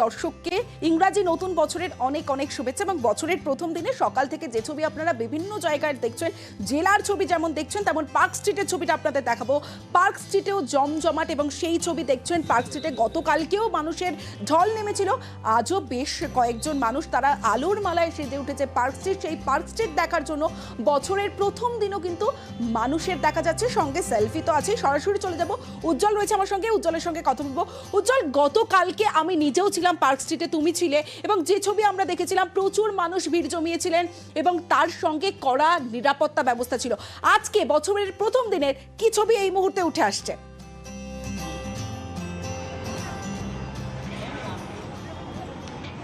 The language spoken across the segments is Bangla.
দর্শককে ইংরাজি নতুন বছরের অনেক অনেক শুভেচ্ছা। এবং বছরের প্রথম দিনে সকাল থেকে যে ছবি আপনারা বিভিন্ন জায়গায় দেখছেন, জেলার ছবি যেমন দেখছেন তেমন পার্ক স্ট্রিটের ছবিটা আপনাদের দেখাবো। পার্ক স্ট্রিটেও জমজমাট এবং সেই ছবি দেখছেন পার্ক স্ট্রিটে গতকালকেও মানুষের ঢল নেমেছিল। আজও বেশ কয়েকজন মানুষ তারা আলোর মালায় সেজে উঠেছে পার্ক স্ট্রিট। সেই পার্ক স্ট্রিট দেখার জন্য বছরের প্রথম দিনও কিন্তু মানুষের দেখা যাচ্ছে, সঙ্গে সেলফি তো আছে। সরাসরি চলে যাব, উজ্জ্বল রয়েছে আমার সঙ্গে, উজ্জ্বলের সঙ্গে কথা বলবো। উজ্জ্বল, গতকালকে আমি নিজেও ছিলাম পার্ক স্ট্রিটে, তুমি ছিলে, এবং যে ছবি আমরা দেখেছিলাম প্রচুর মানুষ ভিড় জমিয়েছিলেন এবং তার সঙ্গে কড়া নিরাপত্তা ব্যবস্থা ছিল। আজকে বছরের প্রথম দিনের কি ছবি এই মুহূর্তে উঠে আসছে?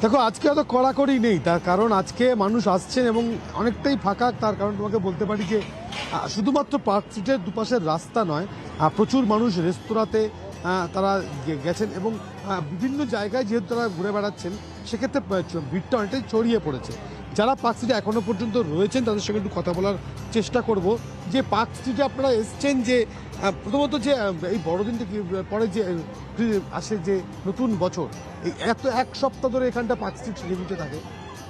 দেখো, আজকে অত কড়াকড়ি নেই, তার কারণ আজকে মানুষ আসছেন এবং অনেকটাই ফাঁকা। তার কারণ তোমাকে বলতে পারি যে শুধুমাত্র পার্ক স্ট্রিটের দুপাশের রাস্তা নয়, প্রচুর মানুষ রেস্তোরাঁতে তারা গেছেন এবং বিভিন্ন জায়গায় যেহেতু তারা ঘুরে বেড়াচ্ছেন, সেক্ষেত্রে ভিড়টা অনেকটাই ছড়িয়ে পড়েছে। যারা পার্ক স্ট্রিটে এখনো পর্যন্ত রয়েছেন তাদের সঙ্গে একটু কথা বলার চেষ্টা করব যে পার্ক স্ট্রিটে আপনারা এসছেন, যে প্রথমত যে এই বড়দিন থেকে পরে যে আসে যে নতুন বছর, এই এক সপ্তাহ ধরে এখানটা পার্ক স্ট্রিট সেজে থাকে,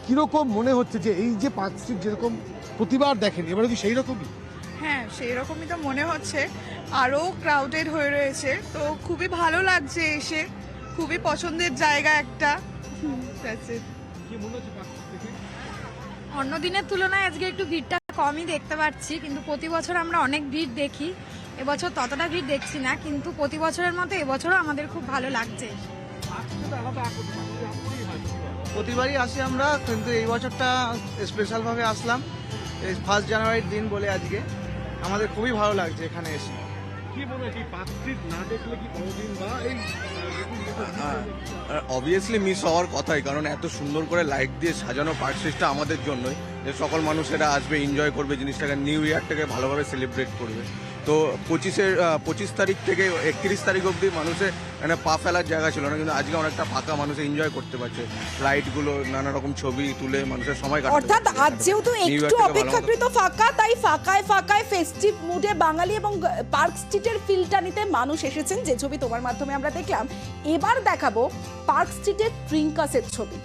কীরকম মনে হচ্ছে যে এই যে পার্ক স্ট্রিট যেরকম প্রতিবার দেখেন, এবারে কি সেই রকমই? হ্যাঁ, সেই রকমই তো মনে হচ্ছে। আরও ক্রাউডেড হয়ে রয়েছে, তো খুবই ভালো লাগছে এসে, খুবই পছন্দের জায়গা একটা। কি মনে হচ্ছে পার্ক স্ট্রিট থেকে? অন্য দিনের তুলনায় আজকে একটু ভিড়টা কমই দেখতে পাচ্ছি, কিন্তু প্রতি বছর আমরা অনেক ভিড় দেখি। এবছর ততটা ভিড় দেখছি না, কিন্তু প্রতি বছরের মতো এবছরও আমাদের খুব ভালো লাগছে। প্রতিবারই আসি আমরা, কিন্তু এই বছরটা স্পেশালভাবে আসলাম। এই 1 জানুয়ারির দিন বলে আজকে আমাদের খুবই ভালো লাগছে এখানে এসে। কি মনে হয় পার্ক স্ট্রিট না দেখলে কি বড়দিন বা এই অবভিয়াসলি মিস হওয়ার কথাই, কারণ এত সুন্দর করে লাইট দিয়ে সাজানো পার্ক স্ট্রিটটা আমাদের জন্যই, যে সকল মানুষেরা আসবে, এনজয় করবে জিনিসটাকে, নিউ ইয়ারটাকে ভালোভাবে সেলিব্রেট করবে। তো 25 তারিখ থেকে 31 তারিখ অবধি মানুষের মানে পা ফেলার জায়গা ছিল না, কিন্তু আজকে অনেকটা ফাঁকা, মানুষ এনজয় করতে পারছে। লাইটগুলো, নানা রকম ছবি তুলে মানুষের সময় কাটাতে অর্থাৎ পারছে। আজ যেহেতু একটু অপেক্ষাকৃত ফাঁকা, তাই ফাঁকায় ফাঁকায় ফেস্টিভ মুডে বাঙালি এবং পার্ক স্ট্রিটের ফিলটা নিতে মানুষ এসেছেন, যে ছবি তোমার মাধ্যমে আমরা দেখলাম। এবার দেখাবো পার্ক স্ট্রিটের ট্রিঙ্কাসের ছবি।